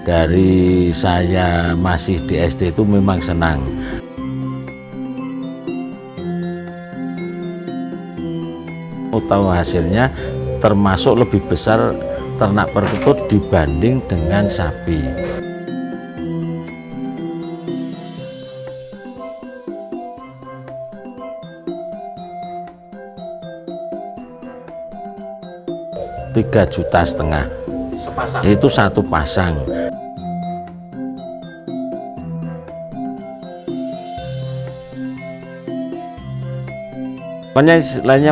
Dari saya masih di SD itu memang senang. Tahu hasilnya termasuk lebih besar ternak perkutut dibanding dengan sapi. Rp3,5 juta sepasang. itu satu pasang. Pokoknya istilahnya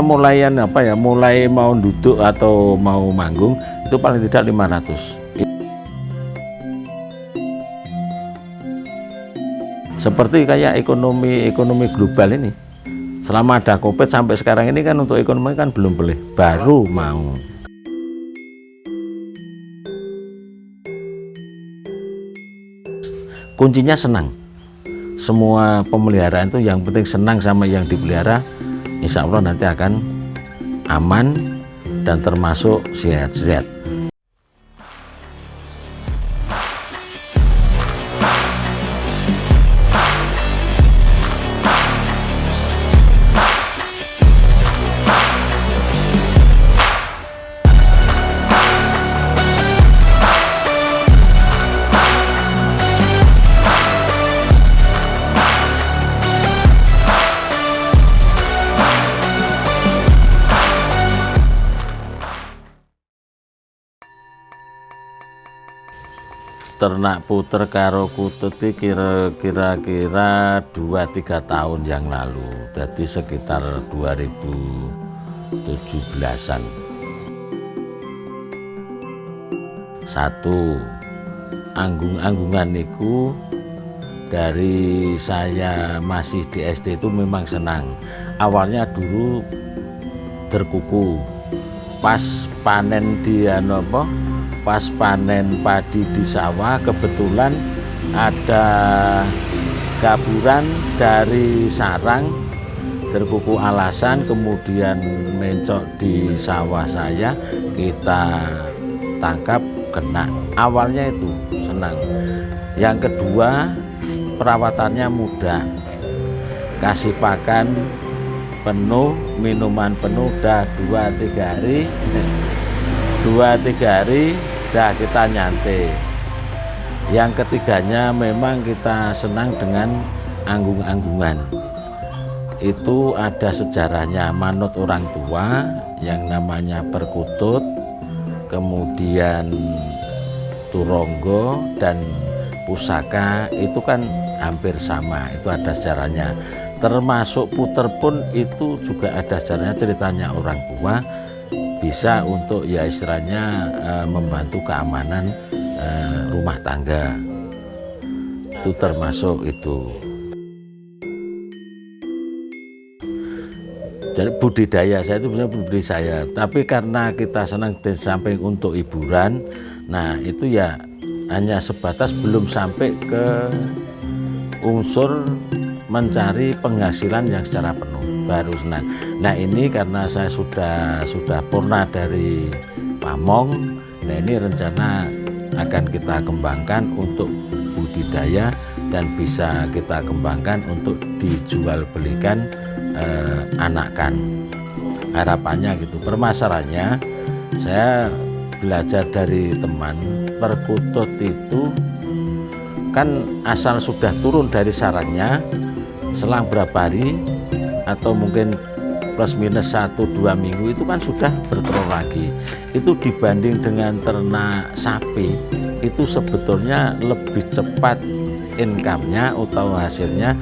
mulai mau duduk atau mau manggung itu paling tidak 500. Seperti kayak ekonomi global ini, selama ada COVID sampai sekarang ini kan untuk ekonomi kan belum boleh, baru mau. Kuncinya senang. Semua pemeliharaan itu yang penting senang sama yang dipelihara, insya Allah nanti akan aman dan termasuk sehat-sehat. Ternak puter karo kutut kira-kira 2-3 tahun yang lalu, jadi sekitar 2017-an. Satu, anggung-anggungan niku dari saya masih di SD itu memang senang. Awalnya dulu terkuku pas panen pas panen padi di sawah, kebetulan ada gaburan dari sarang terkuku alasan, kemudian mencok di sawah saya, kita tangkap kena. Awalnya itu senang. Yang kedua, perawatannya mudah, kasih pakan penuh, minuman penuh, dah 2-3 hari dah kita nyantai. Yang ketiganya memang kita senang dengan anggung-anggungan. Itu ada sejarahnya, manut orang tua yang namanya perkutut, kemudian turonggo dan pusaka itu kan hampir sama, itu ada sejarahnya. Termasuk puter pun itu juga ada sejarahnya, ceritanya orang tua, bisa untuk ya istilahnya membantu keamanan rumah tangga, itu termasuk itu. Jadi budidaya saya itu benar budidaya saya, tapi karena kita senang di samping untuk hiburan, nah itu ya hanya sebatas belum sampai ke unsur mencari penghasilan yang secara penuh, baru senang. Nah ini karena saya sudah purna dari pamong, nah ini rencana akan kita kembangkan untuk budidaya dan bisa kita kembangkan untuk dijual belikan anakan. Harapannya gitu. Permasalahannya saya belajar dari teman, perkutut itu kan asal sudah turun dari sarangnya, selang berapa hari atau mungkin plus minus 1-2 minggu itu kan sudah bertelur lagi. Itu dibanding dengan ternak sapi itu sebetulnya lebih cepat income-nya atau hasilnya,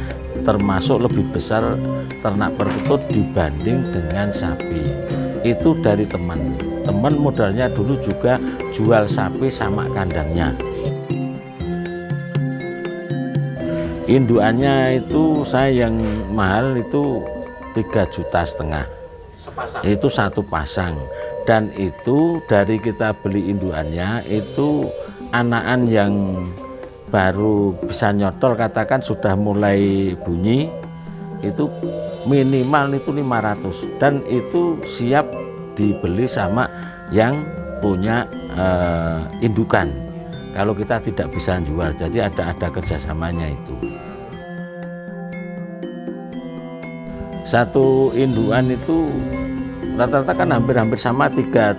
termasuk lebih besar ternak perkutut dibanding dengan sapi. Itu dari teman modalnya dulu juga jual sapi sama kandangnya. Induannya itu saya yang mahal itu 3,5 juta sepasang. Itu satu pasang, dan itu dari kita beli induannya itu anakan yang baru bisa nyotol, katakan sudah mulai bunyi, itu minimal itu 500, dan itu siap dibeli sama yang punya indukan. kalau kita tidak bisa jual. Jadi ada kerjasamanya itu. Satu induan itu rata-rata kan hampir sama tiga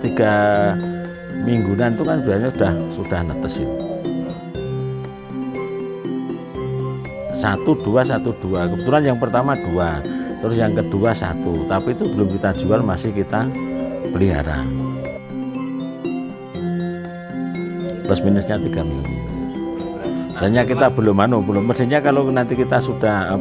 mingguan itu kan biasanya sudah netes itu. 1, 2. Kebetulan yang pertama 2, terus yang kedua 1, tapi itu belum kita jual, masih kita pelihara. Plus minusnya 3 minggu. Soalnya kita belum mestinya kalau nanti kita sudah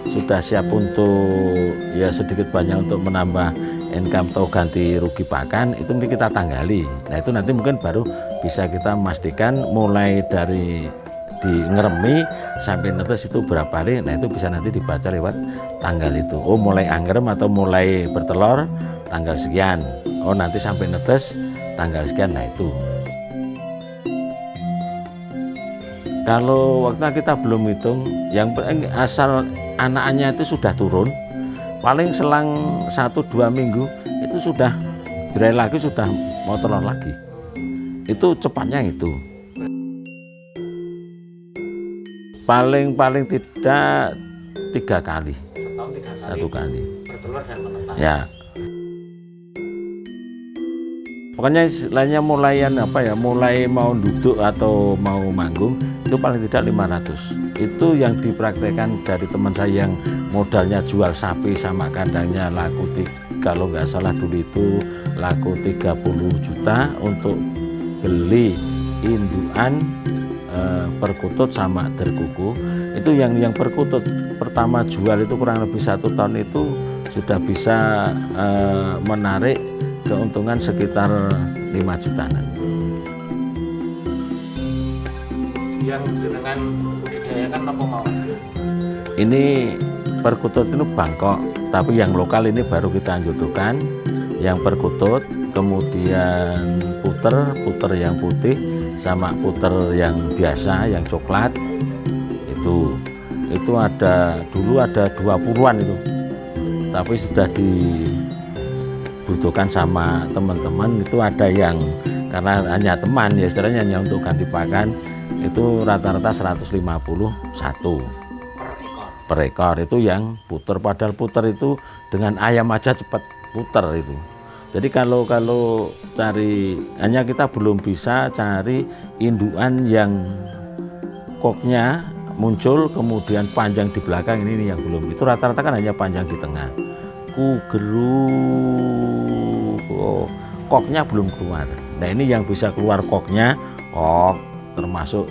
sudah siap untuk ya sedikit banyak untuk menambah income atau ganti rugi pakan, itu nanti kita tanggali. Nah itu nanti mungkin baru bisa kita memastikan mulai dari di ngeremi sampai netes itu berapa hari. Nah itu bisa nanti dibaca lewat tanggal itu. Oh mulai angrem atau mulai bertelur tanggal sekian. Oh nanti sampai netes tanggal sekian. Nah itu. Kalau waktu kita belum hitung, yang asal anaknya itu sudah turun, paling selang 1-2 minggu itu sudah berai lagi, sudah mau telur lagi. Itu cepatnya itu. Paling tidak 3 kali. Setahun 3 kali. 1 kali. Bertelur dan menetas. Ya. Pokoknya istilahnya mulai mau duduk atau mau manggung itu paling tidak 500. Itu yang dipraktekkan dari teman saya yang modalnya jual sapi sama kandangnya laku kalau nggak salah dulu itu laku 30 juta untuk beli induan perkutut sama derkuku. Itu yang perkutut pertama jual itu kurang lebih 1 ton itu sudah bisa menarik keuntungan sekitar 5 jutaan. Yang jenengan budidayakan apa mau? Ini perkutut itu Bangkok, tapi yang lokal ini baru kita jodohkan. Yang perkutut, kemudian puter yang putih sama puter yang biasa yang coklat. Itu ada dulu ada 20-an itu, tapi sudah dibutuhkan sama teman-teman. Itu ada yang karena hanya teman ya istilahnya hanya untuk ganti pakan, itu rata-rata 151 per ekor itu yang puter. Padahal puter itu dengan ayam aja cepat puter itu. Jadi kalau cari, hanya kita belum bisa cari induan yang koknya muncul kemudian panjang di belakang, ini yang belum. Itu rata-rata kan hanya panjang di tengah. Koknya belum keluar. Nah ini yang bisa keluar koknya, kok termasuk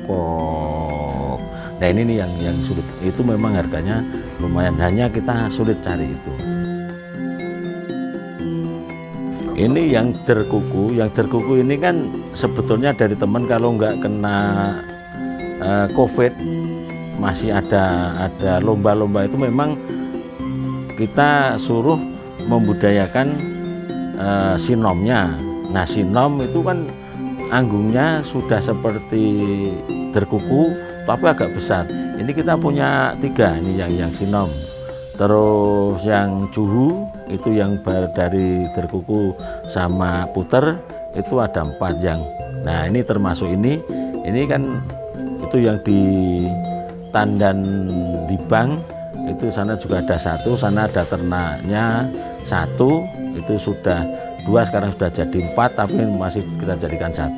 kok. Nah ini nih yang sulit. Itu memang harganya lumayan, hanya kita sulit cari itu. Ini yang derkuku. Yang derkuku ini kan sebetulnya dari teman kalau nggak kena COVID, masih ada lomba-lomba itu memang kita suruh membudayakan sinomnya. Nah sinom itu kan anggungnya sudah seperti derkuku tapi agak besar. Ini kita punya 3 ini yang sinom. Terus yang juhu itu yang dari derkuku sama puter itu ada 4 yang. Nah ini termasuk ini kan itu yang di Tandan Libang itu sana juga ada 1, sana ada ternaknya 1, itu sudah 2, sekarang sudah jadi 4 tapi masih kita jadikan 1.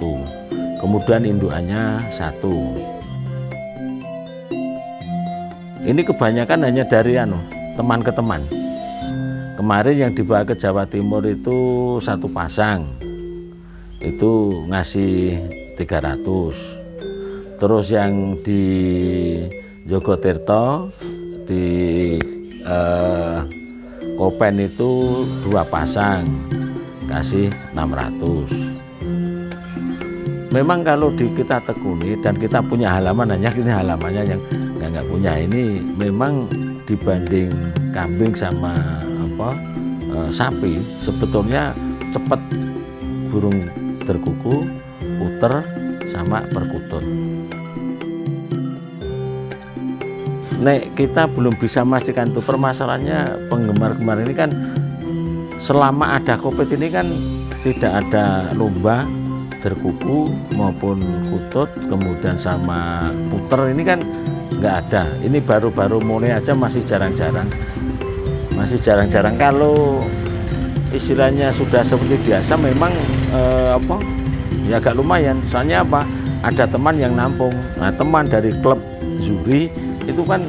Kemudian indukannya 1. Ini kebanyakan hanya dari teman ke teman. Kemarin yang dibawa ke Jawa Timur itu 1 pasang itu ngasih 300. Terus yang di Jogotirto di Kopen itu 2 pasang kasih 600. Memang kalau kita tekuni dan kita punya halaman, hanya ini halamannya yang nggak punya, ini memang dibanding kambing sama sapi sebetulnya cepat burung derkuku, puter sama perkutut. Nek kita belum bisa memastikan itu. Permasalahannya penggemar ini kan selama ada COVID ini kan tidak ada lomba, derkuku maupun kutut, kemudian sama puter ini kan nggak ada. Ini baru-baru mulai aja, masih jarang-jarang. Kalau istilahnya sudah seperti biasa memang ya agak lumayan. Soalnya apa? Ada teman yang nampung. Nah, teman dari klub juri itu kan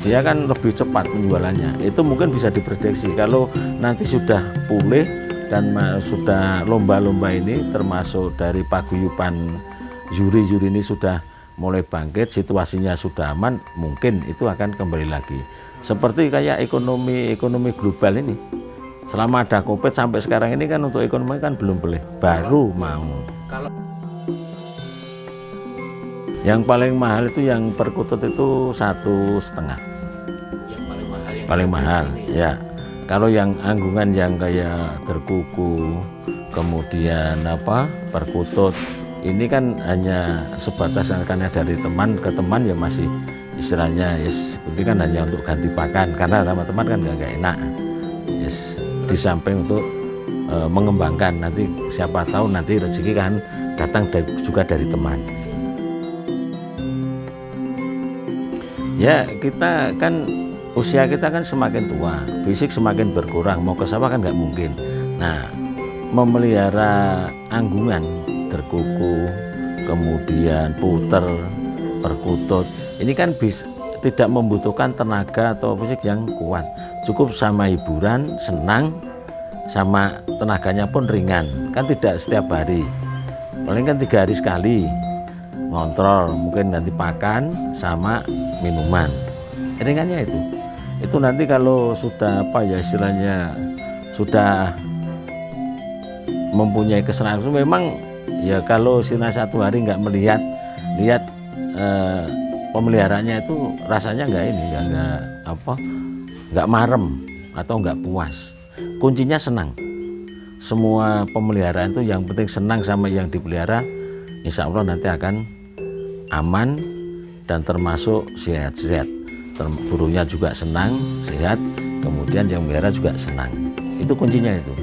dia kan lebih cepat penjualannya. Itu mungkin bisa diprediksi kalau nanti sudah pulih dan sudah lomba-lomba ini, termasuk dari paguyuban juri-juri ini sudah mulai bangkit, situasinya sudah aman, mungkin itu akan kembali lagi. Seperti kayak ekonomi global ini. Selama ada Covid sampai sekarang ini kan untuk ekonomi kan belum boleh, baru mau. Kalau yang paling mahal itu yang perkutut itu 1,5. yang Paling mahal ya. Kalau yang anggungan yang kayak derkuku, kemudian perkutut, ini kan hanya sebatas karena dari teman ke teman ya masih istilahnya yes, itu kan hanya untuk ganti pakan karena teman-teman kan nggak enak. Yes, di samping untuk mengembangkan, nanti siapa tahu nanti rezeki kan datang juga dari teman. Ya kita kan usia kita kan semakin tua, fisik semakin berkurang, mau ke sawah kan nggak mungkin. Nah, memelihara anggungan, derkuku, kemudian puter, perkutut, ini kan tidak membutuhkan tenaga atau fisik yang kuat. Cukup sama hiburan, senang, sama tenaganya pun ringan. Kan tidak setiap hari, paling kan 3 hari sekali ngontrol, mungkin nanti pakan sama minuman. Ringannya itu nanti kalau sudah istilahnya sudah mempunyai kesenangan, memang ya kalau sina 1 hari nggak lihat pemeliharaannya itu rasanya nggak marem atau nggak puas. Kuncinya senang. Semua pemeliharaan itu yang penting senang sama yang dipelihara, insya Allah nanti akan aman dan termasuk sehat-sehat. Burungnya juga senang, sehat, kemudian yang melihara juga senang. Itu kuncinya itu.